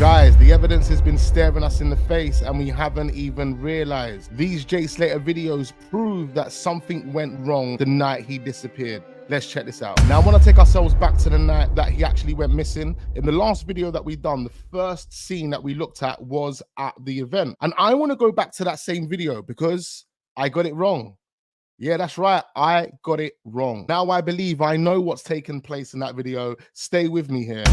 Guys, the evidence has been staring us in the face and we haven't even realized. These Jay Slater videos prove that something went wrong the night he disappeared. Let's check this out. Now I want to take ourselves back to the night that he actually went missing. In the last video that we done, the first scene that we looked at was at the event. And I want to go back to that same video because I got it wrong. Yeah, that's right. I got it wrong. Now I believe I know what's taken place in that video. Stay with me here.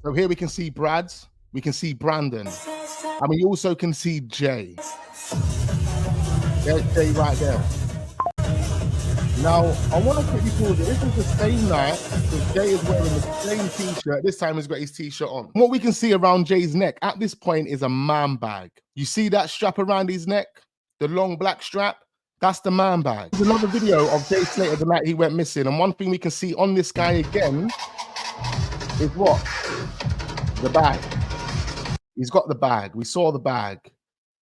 So here we can see Brad, we can see Brandon, and we also can see Jay. There's Jay right there. Now, I want to quickly pause it. This is the same night because Jay is wearing the same t-shirt. This time he's got his t-shirt on. What we can see around Jay's neck at this point is a man bag. You see that strap around his neck? The long black strap? That's the man bag. There's another video of Jay Slater the night he went missing. And one thing we can see on this guy again is what? The bag. He's got the bag. We saw the bag.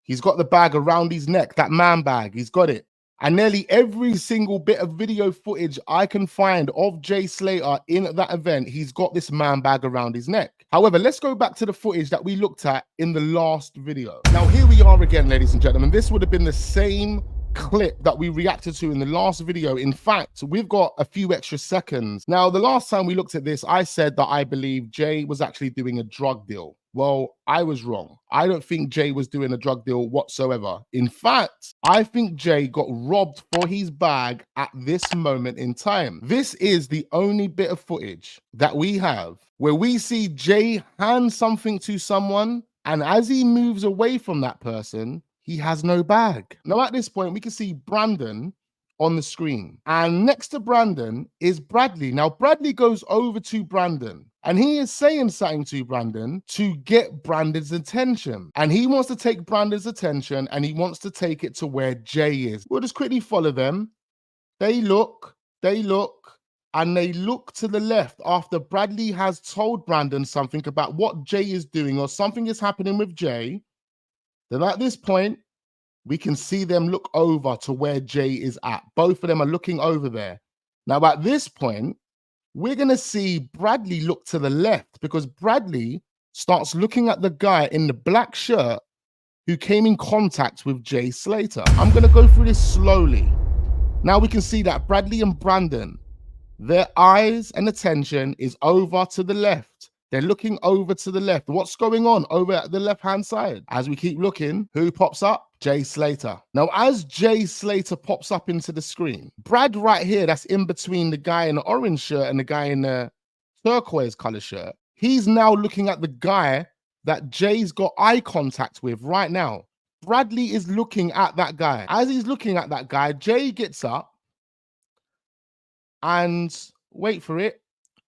He's got the bag around his neck, that man bag. He's got it. And nearly every single bit of video footage I can find of Jay Slater in that event, he's got this man bag around his neck. However, let's go back to the footage that we looked at in the last video. Now, here we are again, ladies and gentlemen. This would have been the same clip that we reacted to in the last video. In fact, we've got a few extra seconds. Now, the last time we looked at this, I said that I believe Jay was actually doing a drug deal. Well, I was wrong. I don't think Jay was doing a drug deal whatsoever. In fact, I think Jay got robbed for his bag at this moment in time. This is the only bit of footage that we have where we see Jay hand something to someone, and as he moves away from that person, he has no bag. Now, at this point, we can see Brandon on the screen. And next to Brandon is Bradley. Now, Bradley goes over to Brandon and he is saying something to Brandon to get Brandon's attention. And he wants to take Brandon's attention and he wants to take it to where Jay is. We'll just quickly follow them. They look, and they look to the left after Bradley has told Brandon something about what Jay is doing or something is happening with Jay. Then at this point, we can see them look over to where Jay is at. Both of them are looking over there. Now, at this point, we're going to see Bradley look to the left because Bradley starts looking at the guy in the black shirt who came in contact with Jay Slater. I'm going to go through this slowly. Now we can see that Bradley and Brandon, their eyes and attention is over to the left. They're looking over to the left. What's going on over at the left-hand side? As we keep looking, who pops up? Jay Slater. Now, as Jay Slater pops up into the screen, Brad right here, that's in between the guy in the orange shirt and the guy in the turquoise color shirt, he's now looking at the guy that Jay's got eye contact with right now. Bradley is looking at that guy. As he's looking at that guy, Jay gets up and, wait for it,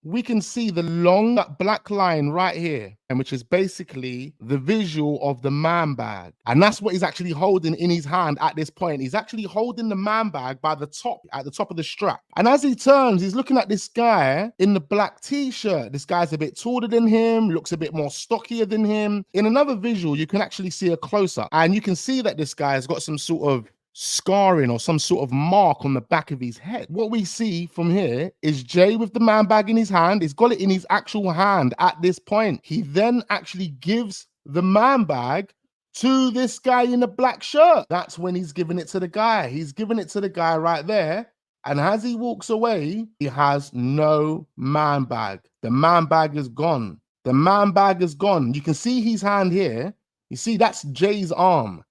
we can see the long black line right here, and which is basically the visual of the man bag. And that's what he's actually holding in his hand at this point. He's actually holding the man bag by the top, at the top of the strap. And as he turns, he's looking at this guy in the black t-shirt. This guy's a bit taller than him, looks a bit more stockier than him. In another visual, you can actually see a close-up, and you can see that this guy's got some sort of scarring or some sort of mark on the back of his head. What we see from here is Jay with the man bag in his hand. He's got it in his actual hand at this point. He then actually gives the man bag to this guy in the black shirt. That's when he's giving it to the guy. He's giving it to the guy right there. And as he walks away, he has no man bag. The man bag is gone. The man bag is gone. You can see his hand here. You see, that's Jay's arm.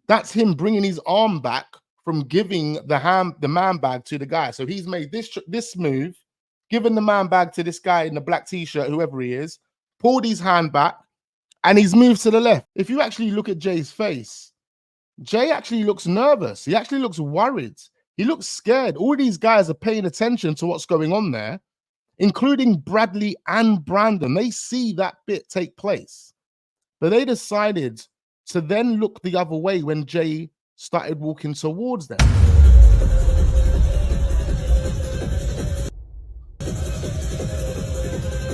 That's him bringing his arm back from giving the man bag to the guy. So he's made this move, given the man bag to this guy in the black t-shirt, whoever he is, pulled his hand back, and he's moved to the left. If you actually look at Jay's face, Jay actually looks nervous. He actually looks worried. He looks scared. All these guys are paying attention to what's going on there, including Bradley and Brandon. They see that bit take place, but they decided to then look the other way when Jay started walking towards them.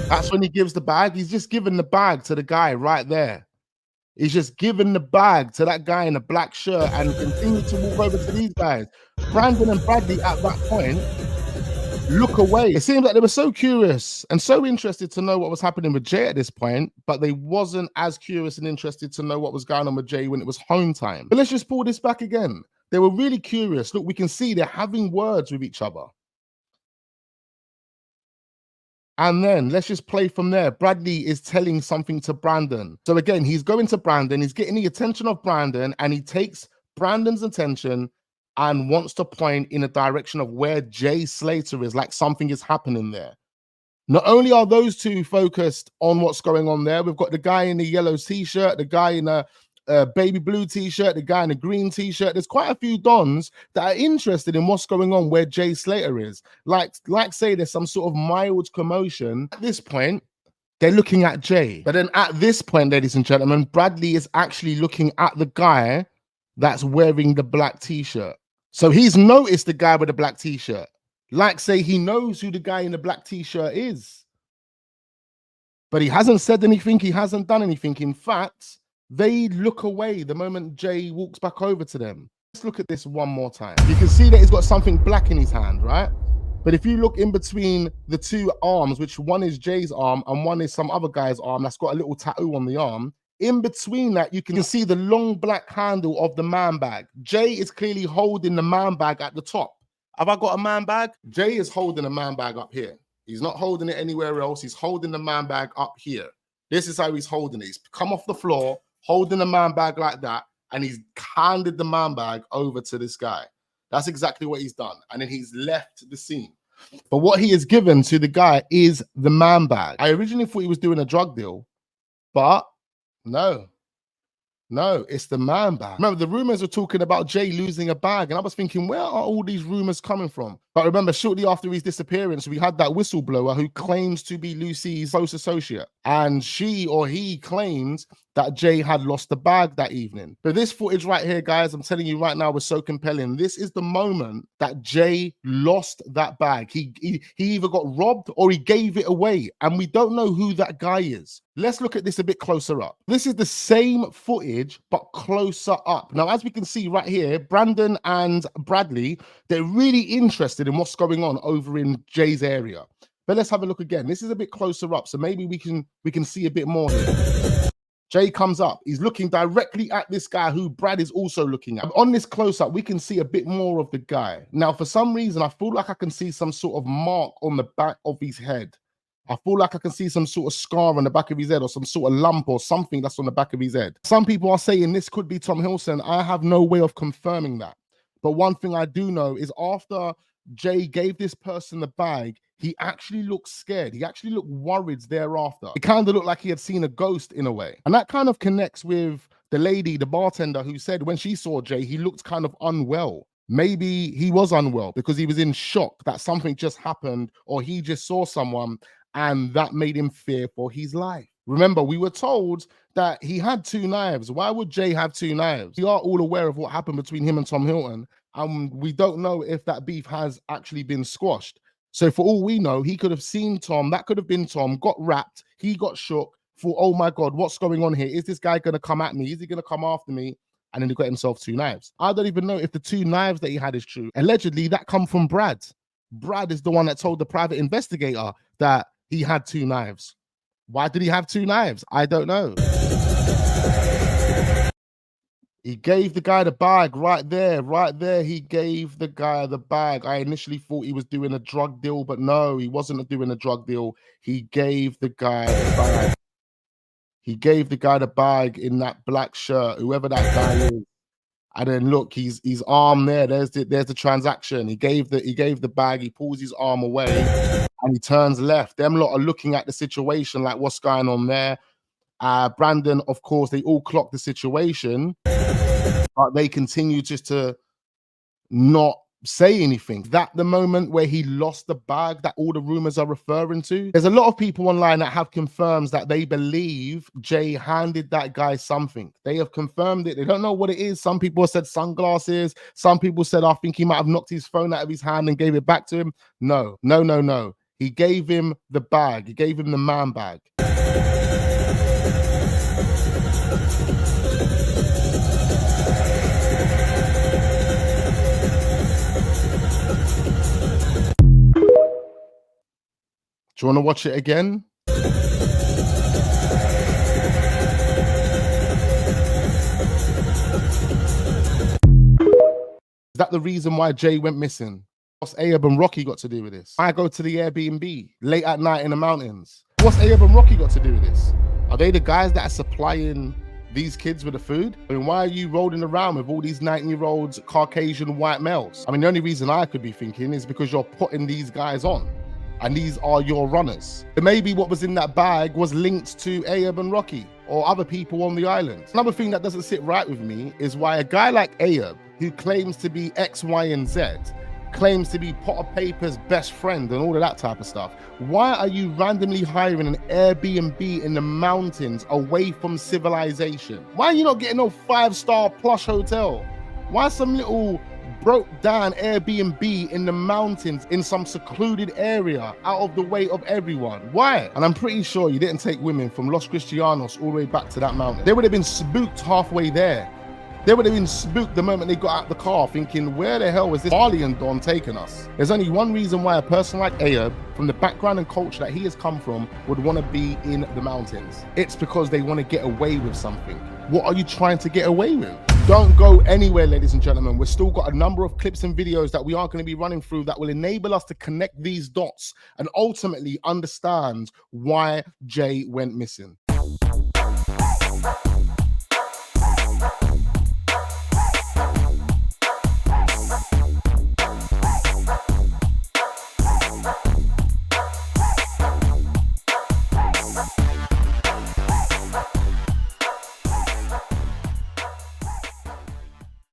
That's when he gives the bag. He's just giving the bag to the guy right there. He's just giving the bag to that guy in a black shirt and continued to walk over to these guys. Brandon and Bradley at that point look away. It seems like they were so curious and so interested to know what was happening with Jay at this point, but they wasn't as curious and interested to know what was going on with Jay when it was home time. But let's just pull this back again. They were really curious. Look, we can see they're having words with each other. And then let's just play from there. Bradley is telling something to Brandon. So again, he's going to Brandon, he's getting the attention of Brandon, and he takes Brandon's attention and wants to point in a direction of where Jay Slater is, like something is happening there. Not only are those two focused on what's going on there, we've got the guy in the yellow t-shirt, the guy in a baby blue t-shirt, the guy in a green t-shirt. There's quite a few dons that are interested in what's going on where Jay Slater is. Like say there's some sort of mild commotion. At this point, they're looking at Jay. But then at this point, ladies and gentlemen, Bradley is actually looking at the guy that's wearing the black t-shirt. So he's noticed the guy with the black t-shirt. Like say he knows who the guy in the black t-shirt is. But he hasn't said anything, he hasn't done anything. In fact, they look away the moment Jay walks back over to them. Let's look at this one more time. You can see that he's got something black in his hand, right? But if you look in between the two arms, which one is Jay's arm and one is some other guy's arm that's got a little tattoo on the arm, in between that, you can see the long black handle of the man bag. Jay is clearly holding the man bag at the top. Have I got a man bag? Jay is holding a man bag up here. He's not holding it anywhere else. He's holding the man bag up here. This is how he's holding it. He's come off the floor, holding the man bag like that, and he's handed the man bag over to this guy. That's exactly what he's done. And then he's left the scene. But what he has given to the guy is the man bag. I originally thought he was doing a drug deal, but no, it's the man bag. Remember, the rumors were talking about Jay losing a bag, and I was thinking, where are all these rumors coming from? But remember, shortly after his disappearance, we had that whistleblower who claims to be Lucy's close associate, and she or he claims that Jay had lost the bag that evening. But this footage right here, guys, I'm telling you right now, was so compelling. This is the moment that Jay lost that bag. He either got robbed or he gave it away, and we don't know who that guy is. Let's look at this a bit closer up. This is the same footage, but closer up. Now, as we can see right here, Brandon and Bradley, they're really interested in what's going on over in Jay's area. But let's have a look again. This is a bit closer up, so maybe we can see a bit more here. Jay comes up. He's looking directly at this guy who Brad is also looking at. On this close-up, we can see a bit more of the guy. Now, for some reason, I feel like I can see some sort of mark on the back of his head. I feel like I can see some sort of scar on the back of his head or some sort of lump or something that's on the back of his head. Some people are saying this could be Tom Hilson. I have no way of confirming that. But one thing I do know is after Jay gave this person the bag, he actually looked scared. He actually looked worried thereafter. It kind of looked like he had seen a ghost in a way. And that kind of connects with the lady, the bartender, who said when she saw Jay, he looked kind of unwell. Maybe he was unwell because he was in shock that something just happened or he just saw someone and that made him fear for his life. Remember, we were told that he had 2 knives. Why would Jay have 2 knives? We are all aware of what happened between him and Tom Hilton, and we don't know if that beef has actually been squashed. So for all we know, he could have seen Tom, that could have been Tom, got wrapped, he got shook, thought, oh my God, what's going on here? Is this guy going to come at me? Is he going to come after me? And then he got himself 2 knives. I don't even know if the 2 knives that he had is true. Allegedly, that come from Brad. Brad is the one that told the private investigator that he had 2 knives. Why did he have 2 knives? I don't know. He gave the guy the bag right there. He gave the guy the bag. I initially thought he was doing a drug deal, but no, he wasn't doing a drug deal. He gave the guy the bag. He gave the guy the bag in that black shirt, whoever that guy is. And then look, his arm there. There's the transaction. He gave the bag. He pulls his arm away and he turns left. Them lot are looking at the situation like what's going on there. Brandon, of course, they all clock the situation, but they continue just to not say anything. That the moment where he lost the bag that all the rumors are referring to. There's a lot of people online that have confirmed that they believe Jay handed that guy something. They have confirmed it. They don't know what it is. Some people said sunglasses. Some people said, I think he might have knocked his phone out of his hand and gave it back to him. No. He gave him the bag. He gave him the man bag. Do you want to watch it again? Is that the reason why Jay went missing? What's Ayab and Rocky got to do with this? I go to the Airbnb late at night in the mountains. What's Ayab and Rocky got to do with this? Are they the guys that are supplying these kids with the food? I mean, why are you rolling around with all these 19-year-olds Caucasian white males? I mean, the only reason I could be thinking is because you're putting these guys on and these are your runners. But maybe what was in that bag was linked to Ayab and Rocky or other people on the island. Another thing that doesn't sit right with me is why a guy like Ayab, who claims to be X, Y, and Z, claims to be Potter Paper's best friend and all of that type of stuff. Why are you randomly hiring an Airbnb in the mountains away from civilization? Why are you not getting no 5-star plush hotel? Why some little broke down Airbnb in the mountains in some secluded area out of the way of everyone? Why? And I'm pretty sure you didn't take women from Los Cristianos all the way back to that mountain. They would have been spooked halfway there. They would have been spooked the moment they got out the car thinking, where the hell was this Marley and Don taking us? There's only one reason why a person like Ayab, from the background and culture that he has come from, would want to be in the mountains. It's because they want to get away with something. What are you trying to get away with? Don't go anywhere, ladies and gentlemen. We've still got a number of clips and videos that we are going to be running through that will enable us to connect these dots and ultimately understand why Jay went missing.